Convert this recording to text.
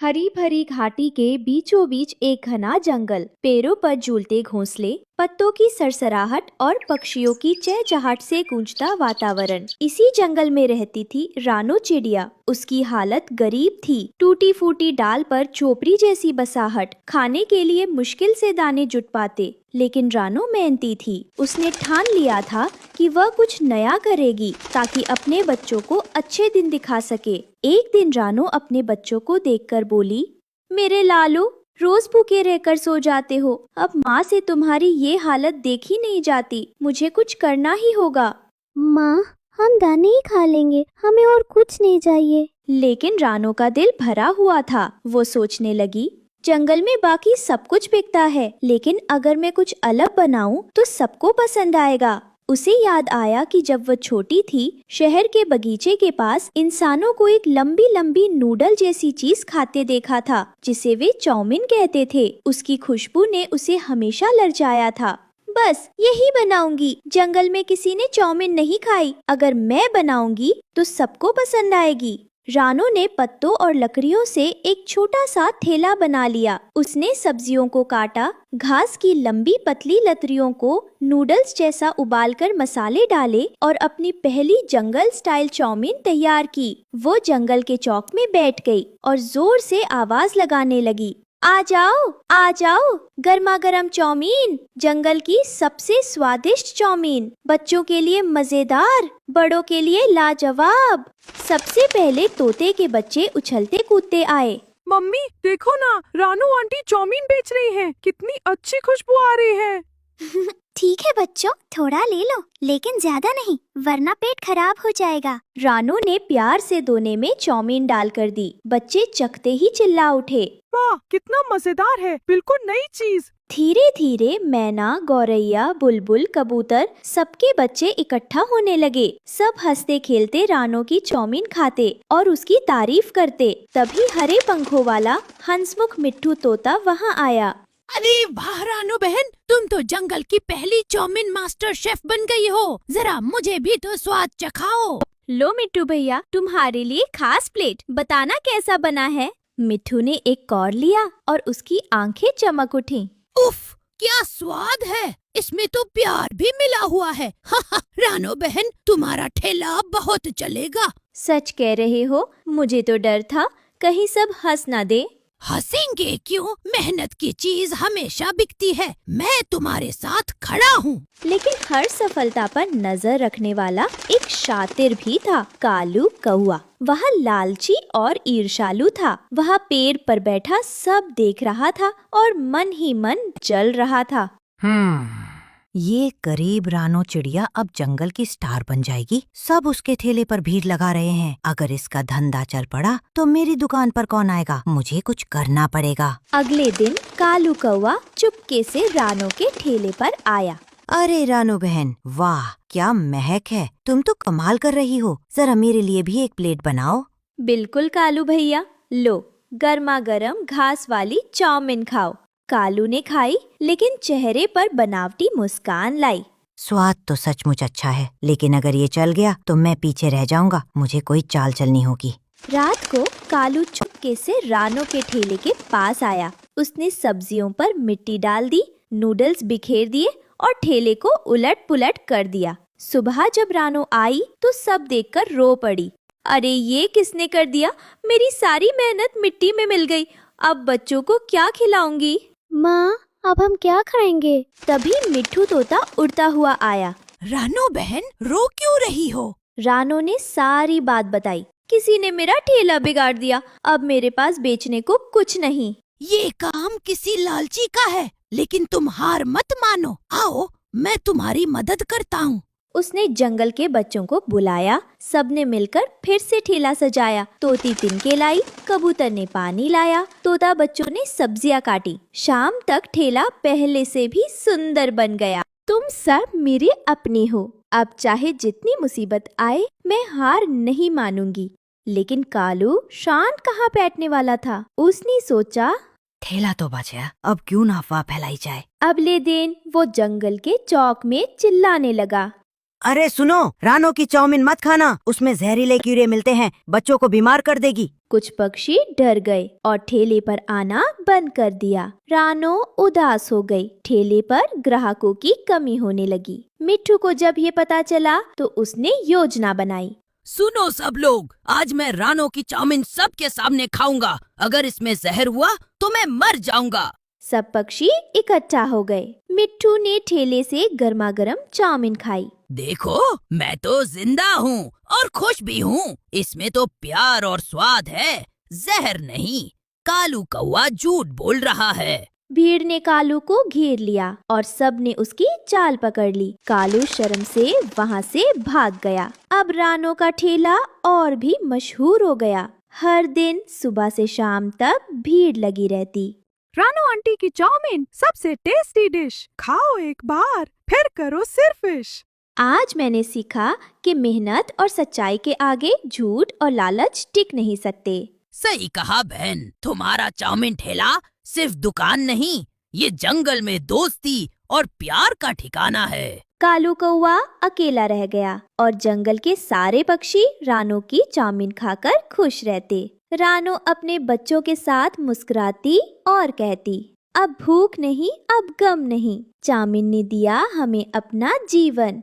हरी भरी घाटी के बीचों बीच एक घना जंगल, पेड़ों पर झूलते घोंसले, पत्तों की सरसराहट और पक्षियों की चहचहाट से गूंजता वातावरण। इसी जंगल में रहती थी रानो चिड़िया। उसकी हालत गरीब थी। टूटी फूटी डाल पर झोपड़ी जैसी बसाहट, खाने के लिए मुश्किल से दाने जुट पाते। लेकिन रानो मेहनती थी। उसने ठान लिया था कि वह कुछ नया करेगी ताकि अपने बच्चों को अच्छे दिन दिखा सके। एक दिन रानो अपने बच्चों को देखकर बोली, मेरे लालो, रोज भूखे रहकर सो जाते हो। अब माँ से तुम्हारी ये हालत देखी नहीं जाती। मुझे कुछ करना ही होगा। माँ, हम दाने ही खा लेंगे, हमें और कुछ नहीं चाहिए। लेकिन रानो का दिल भरा हुआ था। वो सोचने लगी, जंगल में बाकी सब कुछ बिकता है, लेकिन अगर मैं कुछ अलग बनाऊं तो सबको पसंद आएगा। उसे याद आया कि जब वह छोटी थी, शहर के बगीचे के पास इंसानों को एक लंबी लंबी नूडल जैसी चीज खाते देखा था, जिसे वे चाउमीन कहते थे। उसकी खुशबू ने उसे हमेशा ललचाया था। बस यही बनाऊंगी। जंगल में किसी ने चाउमीन नहीं खाई। अगर मैं बनाऊंगी तो सबको पसंद आएगी। रानो ने पत्तों और लकड़ियों से एक छोटा सा ठेला बना लिया। उसने सब्जियों को काटा, घास की लंबी पतली लतरियों को नूडल्स जैसा उबालकर मसाले डाले और अपनी पहली जंगल स्टाइल चाउमीन तैयार की। वो जंगल के चौक में बैठ गई और जोर से आवाज लगाने लगी, आ जाओ, गर्मा गर्म चाउमीन, जंगल की सबसे स्वादिष्ट चाउमीन, बच्चों के लिए मजेदार, बड़ों के लिए लाजवाब। सबसे पहले तोते के बच्चे उछलते कूदते आए। मम्मी देखो ना, रानू आंटी चाउमीन बेच रही हैं। कितनी अच्छी खुशबू आ रही है। ठीक है बच्चों, थोड़ा ले लो, लेकिन ज्यादा नहीं, वरना पेट खराब हो जाएगा। रानो ने प्यार से दोने में चाउमीन डालकर दी। बच्चे चखते ही चिल्ला उठे, वाह, कितना मजेदार है, बिल्कुल नई चीज। धीरे धीरे मैना, गौरैया, बुलबुल, कबूतर, सबके बच्चे इकट्ठा होने लगे। सब हंसते खेलते रानो की चाउमीन खाते और उसकी तारीफ करते। तभी हरे पंखों वाला हंसमुख मिट्ठू तोता वहाँ आया। अरे वाह रानू बहन, तुम तो जंगल की पहली चाउमीन मास्टर शेफ बन गई हो। जरा मुझे भी तो स्वाद चखाओ। लो मिट्टू भैया, तुम्हारे लिए खास प्लेट, बताना कैसा बना है। मिट्ठू ने एक कौर लिया और उसकी आंखें चमक उठी। उफ, क्या स्वाद है, इसमें तो प्यार भी मिला हुआ है। रानो बहन, तुम्हारा ठेला बहुत चलेगा। सच कह रहे हो, मुझे तो डर था कहीं सब हंस ना दे। हंसेंगे क्यों, मेहनत की चीज हमेशा बिकती है। मैं तुम्हारे साथ खड़ा हूँ। लेकिन हर सफलता पर नजर रखने वाला एक शातिर भी था, कालू कौआ। वह लालची और ईर्ष्यालु था। वह पेड़ पर बैठा सब देख रहा था और मन ही मन जल रहा था। ये करीब रानो चिड़िया अब जंगल की स्टार बन जाएगी। सब उसके ठेले पर भीड़ लगा रहे हैं। अगर इसका धंधा चल पड़ा तो मेरी दुकान पर कौन आएगा? मुझे कुछ करना पड़ेगा। अगले दिन कालू कौआ चुपके से रानो के ठेले पर आया। अरे रानो बहन, वाह क्या महक है, तुम तो कमाल कर रही हो। जरा मेरे लिए भी एक प्लेट बनाओ। बिल्कुल कालू भैया, लो गर्मा गर्म घास वाली चाउमीन खाओ। कालू ने खाई, लेकिन चेहरे पर बनावटी मुस्कान लाई। स्वाद तो सचमुच अच्छा है, लेकिन अगर ये चल गया तो मैं पीछे रह जाऊंगा। मुझे कोई चाल चलनी होगी। रात को कालू चुपके से रानो के ठेले के पास आया। उसने सब्जियों पर मिट्टी डाल दी, नूडल्स बिखेर दिए और ठेले को उलट पुलट कर दिया। सुबह जब रानो आई तो सब देखकर रो पड़ी। अरे ये किसने कर दिया? मेरी सारी मेहनत मिट्टी में मिल गई। अब बच्चों को क्या खिलाऊंगी? माँ, अब हम क्या खाएंगे? तभी मिट्ठू तोता उड़ता हुआ आया। रानो बहन, रो क्यों रही हो? रानो ने सारी बात बताई। किसी ने मेरा ठेला बिगाड़ दिया। अब मेरे पास बेचने को कुछ नहीं। ये काम किसी लालची का है, लेकिन तुम हार मत मानो। आओ, मैं तुम्हारी मदद करता हूँ। उसने जंगल के बच्चों को बुलाया। सबने मिलकर फिर से ठेला सजाया। तोती तिनके लाई, कबूतर ने पानी लाया, तोता बच्चों ने सब्जियां काटी। शाम तक ठेला पहले से भी सुंदर बन गया। तुम सब मेरे अपने हो। अब चाहे जितनी मुसीबत आए, मैं हार नहीं मानूंगी। लेकिन कालू शांत कहाँ बैठने वाला था। उसने सोचा, ठेला तो बच गया, अब क्यों ना अफवाह फैलाई जाए। अगले दिन वो जंगल के चौक में चिल्लाने लगा, अरे सुनो, रानो की चाउमीन मत खाना, उसमें जहरीले कीड़े मिलते हैं, बच्चों को बीमार कर देगी। कुछ पक्षी डर गए और ठेले पर आना बंद कर दिया। रानो उदास हो गई। ठेले पर ग्राहकों की कमी होने लगी। मिट्ठू को जब ये पता चला तो उसने योजना बनाई। सुनो सब लोग, आज मैं रानो की चाउमीन सबके सामने खाऊंगा। अगर इसमें जहर हुआ तो मैं मर जाऊंगा। सब पक्षी इकट्ठा हो गए। मिट्ठू ने ठेले से गर्मा गर्म चाउमीन खाई। देखो, मैं तो जिंदा हूँ और खुश भी हूँ। इसमें तो प्यार और स्वाद है, जहर नहीं। कालू कौवा झूठ बोल रहा है। भीड़ ने कालू को घेर लिया और सब ने उसकी चाल पकड़ ली। कालू शर्म से वहाँ से भाग गया। अब रानो का ठेला और भी मशहूर हो गया। हर दिन सुबह से शाम तक भीड़ लगी रहती। रानो आंटी की चाउमीन सबसे टेस्टी डिश, खाओ एक बार फिर करो सिर्फिश। आज मैंने सीखा कि मेहनत और सच्चाई के आगे झूठ और लालच टिक नहीं सकते। सही कहा बहन, तुम्हारा चाउमीन ठेला सिर्फ दुकान नहीं, ये जंगल में दोस्ती और प्यार का ठिकाना है। कालू कौवा अकेला रह गया और जंगल के सारे पक्षी रानो की चाउमीन खाकर खुश रहते। रानो अपने बच्चों के साथ मुस्कुराती और कहती, अब भूख नहीं, अब गम नहीं। चाउमीन ने दिया हमें अपना जीवन।